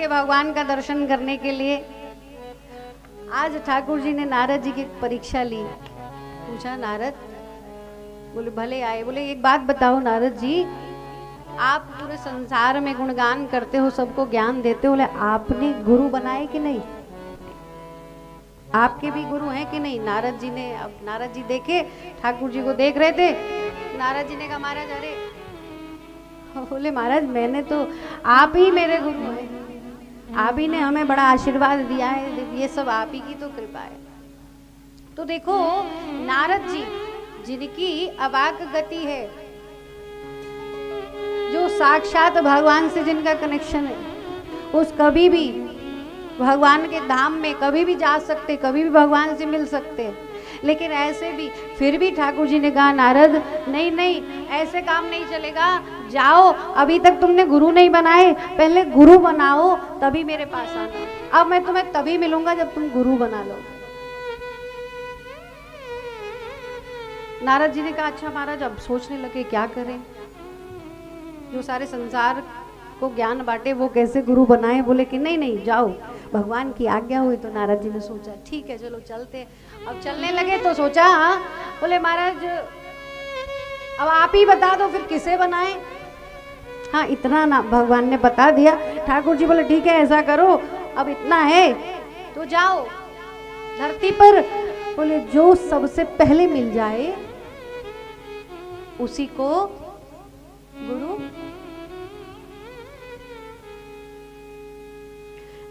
गए भगवान का दर्शन करने के लिए। आज ठाकुर जी ने नारद जी की परीक्षा ली। पूछा नारद, बोले भले आए। बोले एक बात बताओ नारद जी, आप पूरे संसार में गुणगान करते हो, सबको ज्ञान देते हो, बोले आपने गुरु बनाए कि नहीं? आपके भी गुरु हैं कि नहीं? नारद जी ने, अब नारद जी देखे, ठाकुर जी को देख रहे थे। नारद जी ने कहा महाराज, अरे बोले महाराज मैंने तो, आप ही मेरे गुरु हैं, आप ही ने हमें बड़ा आशीर्वाद दिया है, ये सब आप ही की तो कृपा है। तो देखो नारद जी जिनकी अवाक गति है, जो साक्षात भगवान से जिनका कनेक्शन है, उस कभी भी भगवान के धाम में कभी भी जा सकते, कभी भी भगवान से मिल सकते। लेकिन ऐसे भी फिर भी ठाकुर जी ने कहा नारद नहीं नहीं, ऐसे काम नहीं चलेगा, जाओ, अभी तक तुमने गुरु नहीं बनाए, पहले गुरु बनाओ तभी मेरे पास आना। अब मैं तुम्हें तभी मिलूंगा जब तुम गुरु बना लो। नारद जी ने कहा अच्छा महाराज, अब सोचने लगे क्या करें, जो सारे संसार को ज्ञान बांटे वो कैसे गुरु बनाए। बोले कि नहीं नहीं जाओ, भगवान की आज्ञा हुई। तो नारद जी ने सोचा ठीक है चलो चलते। अब चलने लगे तो सोचा, हाँ बोले महाराज अब आप ही बता दो फिर किसे बनाए। हाँ इतना ना भगवान ने बता दिया। ठाकुर जी बोले ठीक है ऐसा करो, अब इतना है तो जाओ धरती पर, बोले जो सबसे पहले मिल जाए उसी को गुरु।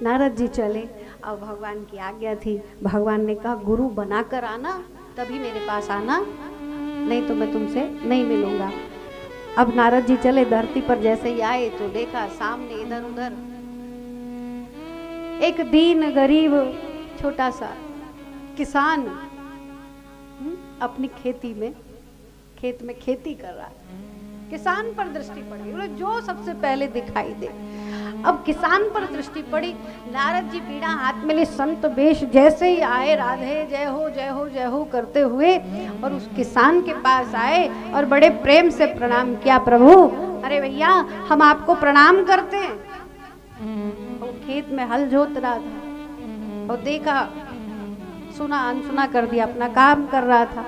नारद जी चले, अब भगवान की आज्ञा थी, भगवान ने कहा गुरु बनाकर आना तभी मेरे पास आना, नहीं तो मैं तुमसे नहीं मिलूंगा। अब नारद जी चले, धरती पर जैसे ही आए तो देखा सामने इधर उधर एक दीन गरीब छोटा सा किसान अपनी खेत में खेती कर रहा है। किसान पर दृष्टि पड़ी, बोले जो सबसे पहले दिखाई दे। अब किसान पर दृष्टि पड़ी, नारद जी बीड़ा हाथ में ले संत वेश जैसे ही आए, राधे जय हो जय हो जय हो करते हुए और उस किसान के पास आए और बड़े प्रेम से प्रणाम किया। प्रभु अरे भैया हम आपको प्रणाम करते हैं। वो खेत में हल जोत रहा था और देखा, सुना अनसुना कर दिया, अपना काम कर रहा था।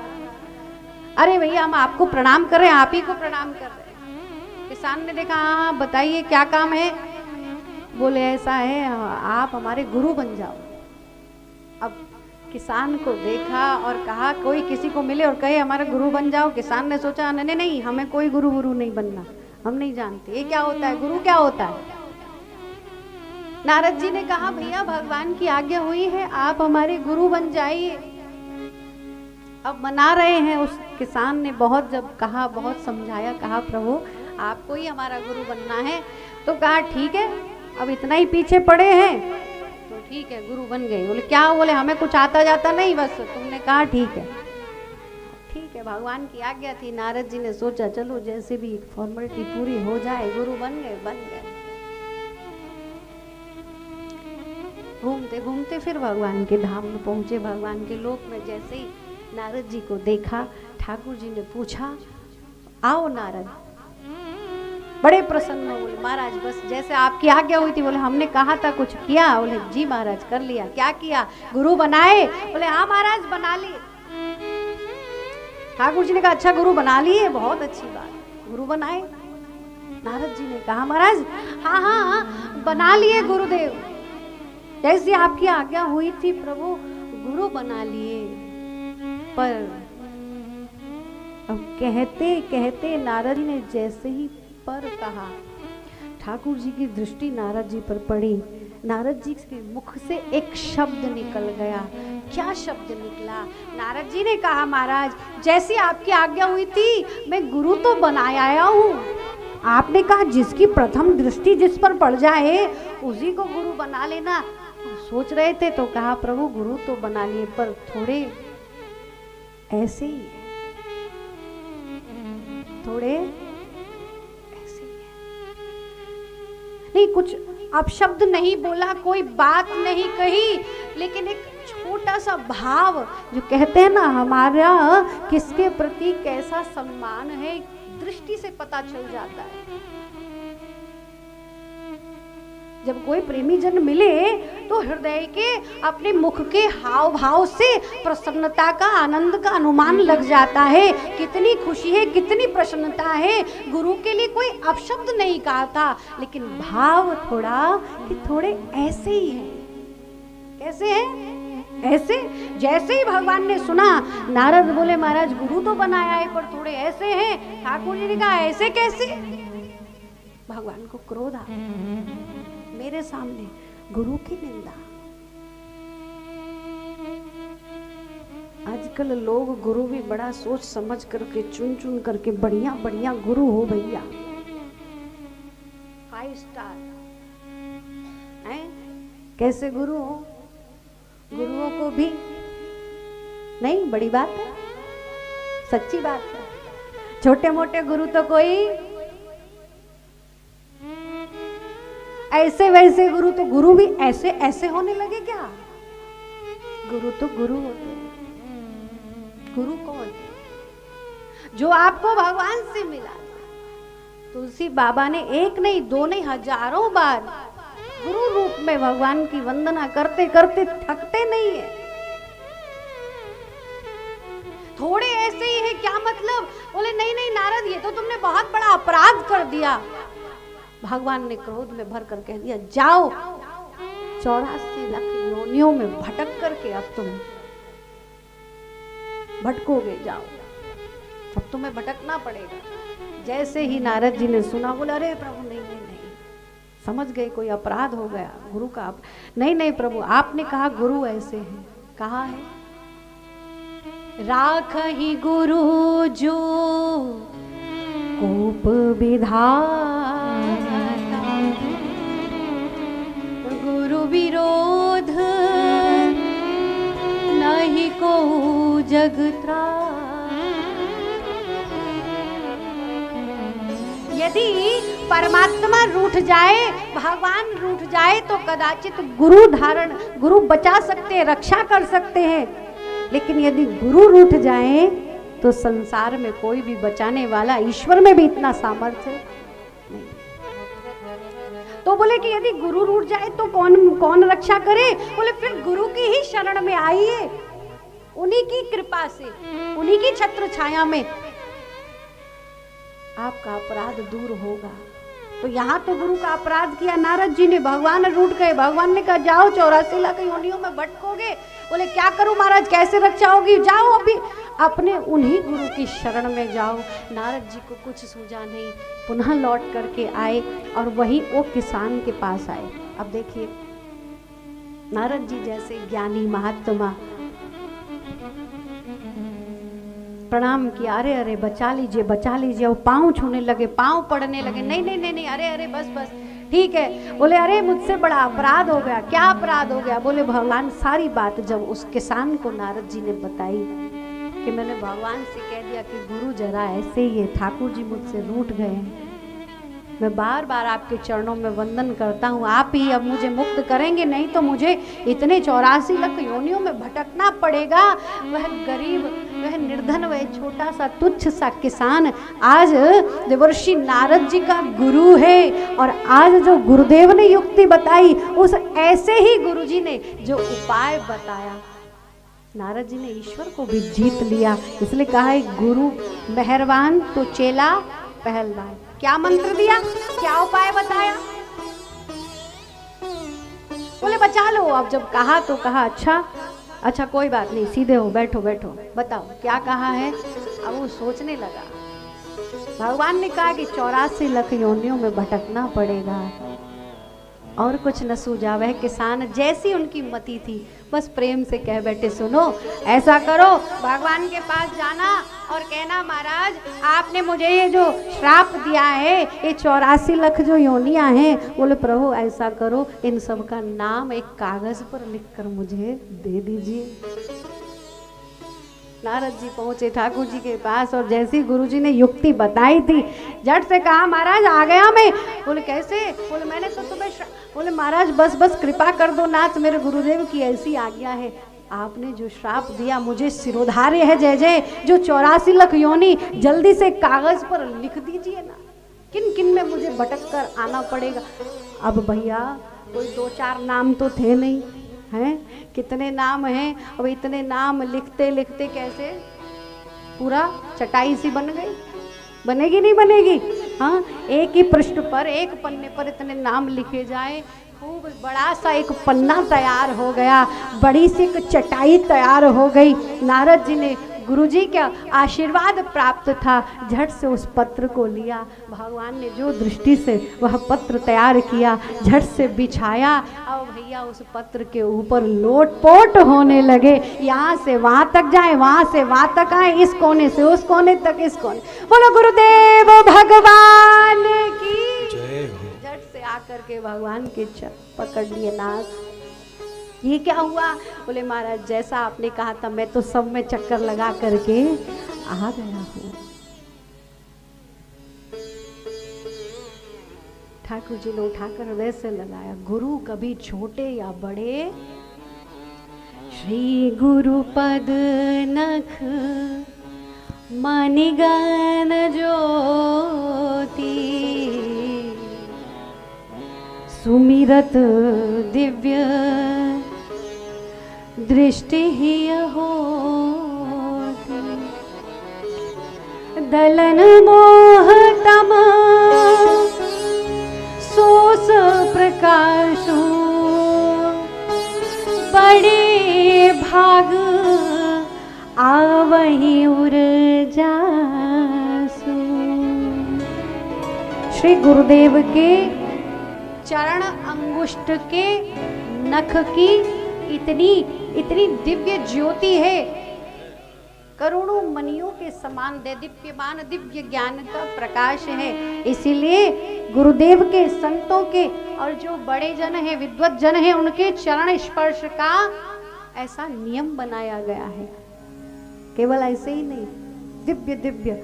अरे भैया हम आपको प्रणाम कर रहे हैं, आप ही को प्रणाम कर रहे हैं। किसान ने देखा, हाँ बताइए क्या काम है। बोले ऐसा है, आप हमारे गुरु बन जाओ। अब किसान को देखा और कहा कोई किसी को मिले और कहे हमारा गुरु बन जाओ। किसान ने सोचा नहीं नहीं हमें कोई गुरु नहीं बनना, हम नहीं जानते ये क्या होता है, गुरु क्या होता है। नारद जी ने कहा भैया भगवान की आज्ञा हुई है, आप हमारे गुरु बन जाइए। अब मना रहे हैं। उस किसान ने बहुत जब कहा, बहुत समझाया, कहा प्रभु आपको ही हमारा गुरु बनना है। तो कहा ठीक है, अब इतना ही पीछे पड़े हैं तो ठीक है गुरु बन गए। बोले क्या? बोले हमें कुछ आता जाता नहीं, बस तुमने कहा ठीक है। ठीक है भगवान की आज्ञा थी। नारद जी ने सोचा चलो जैसे भी फॉर्मेलिटी पूरी हो जाए, गुरु बन गए। घूमते घूमते फिर भगवान के धाम में पहुंचे। भगवान के लोक में जैसे ही नारद जी को देखा, ठाकुर जी ने पूछा आओ नारद। बड़े प्रसन्न हो, बोले महाराज बस जैसे आपकी आज्ञा हुई थी। बोले हमने कहा था कुछ किया? बोले जी महाराज कर लिया। क्या किया? गुरु बनाए? बोले हाँ महाराज बना लिए। ठाकुर जी ने कहा अच्छा गुरु बना लिए, बहुत अच्छी बात, गुरु बनाए। नारद जी ने कहा महाराज हाँ हाँ बना लिए गुरुदेव, जैसी आपकी आज्ञा हुई थी प्रभु गुरु बना लिए। पर अब कहते कहते नारद ने जैसे ही पर कहा, ठाकुर जी की दृष्टि नारद जी पर पड़ी। नारद जी के मुख से एक शब्द निकल गया। क्या शब्द निकला? नारद जी ने कहा महाराज जैसी आपकी आज्ञा हुई थी मैं गुरु तो बनाया आया हूँ। आपने कहा जिसकी प्रथम दृष्टि जिस पर पड़ जाए उसी को गुरु बना लेना। सोच रहे थे तो कहा प्रभु गुरु तो बना लिए, पर थोड़े ऐसे ही, थोड़े ऐसे ही नहीं, कुछ अपशब्द नहीं बोला, कोई बात नहीं कही, लेकिन एक छोटा सा भाव जो कहते हैं ना हमारा किसके प्रति कैसा सम्मान है, दृष्टि से पता चल जाता है। जब कोई प्रेमी जन मिले तो हृदय के अपने मुख के हाव भाव से प्रसन्नता का, आनंद का अनुमान लग जाता है। कितनी खुशी है, कितनी प्रसन्नता है। गुरु के लिए कोई अपशब्द नहीं कहा था, लेकिन भाव थोड़ा कि थोड़े ऐसे ही है। कैसे है? ऐसे जैसे ही भगवान ने सुना, नारद बोले महाराज गुरु तो बनाया है पर थोड़े ऐसे हैं। ठाकुर जी ने कहा ऐसे कैसे? भगवान को क्रोध आ, मेरे सामने गुरु की निंदा। आजकल लोग गुरु भी बड़ा सोच समझ करके चुन चुन करके बढ़िया बढ़िया गुरु हो भैया, 5 स्टार हैं। कैसे गुरु हो? गुरुओं को भी नहीं, बड़ी बात है, सच्ची बात है। छोटे मोटे गुरु तो कोई, ऐसे वैसे गुरु तो गुरु भी ऐसे ऐसे होने लगे क्या? गुरु तो गुरु होते हैं। गुरु कौन? जो आपको भगवान से मिला। तुलसी बाबा ने एक नहीं, दो नहीं, हजारों बार गुरु रूप में भगवान की वंदना करते करते थकते नहीं है। थोड़े ऐसे ही है क्या मतलब? बोले नहीं नहीं नारद, ये तो तुमने बहुत बड़ा अपराध कर दिया। भगवान ने क्रोध में भर कर कह दिया, जाओ 84 लाख योनियों में भटक करके अब तुम भटकोगे, जाओ, अब तुम्हें भटकना पड़ेगा। जैसे ही नारद जी ने सुना, बोले अरे प्रभु नहीं नहीं नहीं, समझ गए कोई अपराध हो गया गुरु का। नहीं नहीं प्रभु, आपने कहा गुरु ऐसे हैं, कहा है राख ही गुरु जो कोप विधाता, गुरु विरोध नहीं को जगत्रा। यदि परमात्मा रूठ जाए, भगवान रूठ जाए तो कदाचित गुरु धारण, गुरु बचा सकते हैं, रक्षा कर सकते हैं। लेकिन यदि गुरु रूठ जाए तो संसार में कोई भी बचाने वाला, ईश्वर में भी इतना सामर्थ्य नहीं। तो बोले कि यदि गुरु रूठ जाए तो कौन रक्षा करे? बोले फिर गुरु की ही शरण में आइए, उन्हीं की कृपा से, उन्हीं की छत्र छाया में आपका अपराध दूर होगा। तो यहाँ तो गुरु का अपराध किया नारद जी ने, भगवान रूठ गए। भगवान ने कहा जाओ 84 लाख योनियों में भटकोगे। बोले क्या करूं महाराज, कैसे रक्षा होगी? जाओ अभी अपने उन्हीं गुरु की शरण में जाओ। नारद जी को कुछ सूझा नहीं, पुनः लौट करके आए और वही वो किसान के पास आए। अब देखिए नारद जी जैसे ज्ञानी महात्मा, प्रणाम किया, अरे अरे बचा लीजिए बचा लीजिए। वो पाँव छूने लगे, पाँव पड़ने लगे, नहीं नहीं नहीं नहीं, अरे अरे बस बस ठीक है। बोले अरे मुझसे बड़ा अपराध हो गया। क्या अपराध हो गया? बोले भगवान सारी बात जब उस किसान को नारद जी ने बताई कि मैंने भगवान से कह दिया कि गुरु जरा ऐसे ही है, ठाकुर जी मुझसे रूठ गए हैं, मैं बार बार आपके चरणों में वंदन करता हूँ, आप ही अब मुझे मुक्त करेंगे, नहीं तो मुझे इतने 84 लाख योनियों में भटकना पड़ेगा। वह गरीब, वह निर्धन, वह छोटा सा तुच्छ सा किसान आज देवर्षि नारद जी का गुरु है। और आज जो गुरुदेव ने युक्ति बताई, उस ऐसे ही गुरु जी ने जो उपाय बताया, नारद जी ने ईश्वर को भी जीत लिया। इसलिए कहा है गुरु मेहरबान तो चेला पहलवान। क्या मंत्र दिया, क्या उपाय बताया? बोले बचा लो। अब जब कहा तो कहा अच्छा अच्छा कोई बात नहीं, सीधे हो, बैठो बैठो, बताओ क्या कहा है। अब वो सोचने लगा। भगवान ने कहा कि 84 लाख योनियों में भटकना पड़ेगा, और कुछ न सूझा। वह किसान जैसी उनकी मति थी, बस प्रेम से कह बैठे सुनो ऐसा करो, भगवान के पास जाना और कहना महाराज आपने मुझे ये जो श्राप दिया है, ये 84 लाख जो योनियां हैं, बोले प्रभु ऐसा करो इन सब का नाम एक कागज पर लिखकर मुझे दे दीजिए। नारद जी पहुंचे ठाकुर जी के पास और जैसी गुरुजी ने युक्ति बताई थी, झट से कहा महाराज आ गया मैं। बोले कैसे? बोले मैंने तो तुम्हें बोले महाराज बस बस कृपा कर दो नाथ, मेरे गुरुदेव की ऐसी आज्ञा है, आपने जो श्राप दिया मुझे सिरोधार्य है जय जय, जो 84 लाख योनि जल्दी से कागज पर लिख दीजिए ना, किन किन में मुझे भटक कर आना पड़ेगा। अब भैया कोई 2-4 नाम तो थे नहीं, हैं कितने नाम हैं। अब इतने नाम लिखते लिखते कैसे पूरा चटाई सी बन गई, बनेगी नहीं बनेगी। हाँ, एक ही पृष्ठ पर, एक पन्ने पर इतने नाम लिखे जाए, खूब बड़ा सा एक पन्ना तैयार हो गया, बड़ी सी एक चटाई तैयार हो गई। नारद जी ने गुरुजी का आशीर्वाद प्राप्त था, झट से उस पत्र को लिया, भगवान ने जो दृष्टि से वह पत्र तैयार किया, झट से बिछाया। अब भैया उस पत्र के ऊपर लोटपोट होने लगे, यहाँ से वहाँ तक जाए, वहाँ से वहाँ तक आए, इस कोने से उस कोने तक, इस कोने। बोलो गुरुदेव भगवान की जय। झट से आकर के भगवान के पकड़ लिए नाथ। ये क्या हुआ? बोले महाराज जैसा आपने कहा था, मैं तो सब में चक्कर लगा करके आ गया हूँ। ठाकुर जी ने उठाकर वैसे लगाया, गुरु कभी छोटे या बड़े, श्री गुरु पद नख मणिगण ज्योति, सुमिरत दिव्य दृष्टि ही होती, दलन मोह तम सोस प्रकाशो, बड़े भाग आवहि उर्जासु। श्री गुरुदेव के चरण अंगुष्ठ के नख की इतनी दिव्य ज्योति है, करोड़ों मणियों के समान दीप्यमान दिव्य ज्ञान का प्रकाश है। इसीलिए गुरुदेव के, संतों के और जो बड़े जन हैं, विद्वत जन हैं, उनके चरण स्पर्श का ऐसा नियम बनाया गया है। केवल ऐसे ही नहीं, दिव्य दिव्य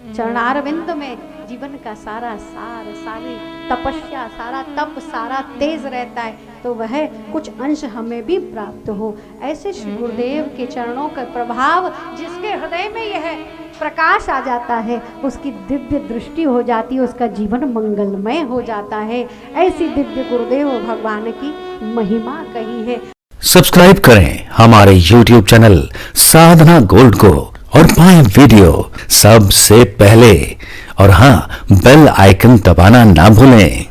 चरणारविंद में जीवन का सारा सार, सारी तपस्या, सारा तप, सारा तेज रहता है, तो वह कुछ अंश हमें भी प्राप्त हो। ऐसे श्री गुरुदेव के चरणों का प्रभाव जिसके हृदय में यह प्रकाश आ जाता है, उसकी दिव्य दृष्टि हो जाती है, उसका जीवन मंगलमय हो जाता है। ऐसी दिव्य गुरुदेव भगवान की महिमा कही है। सब्सक्राइब करें हमारे YouTube चैनल साधना गोल्ड को और पाएं वीडियो सबसे पहले। और हाँ, बेल आइकन दबाना ना भूलें।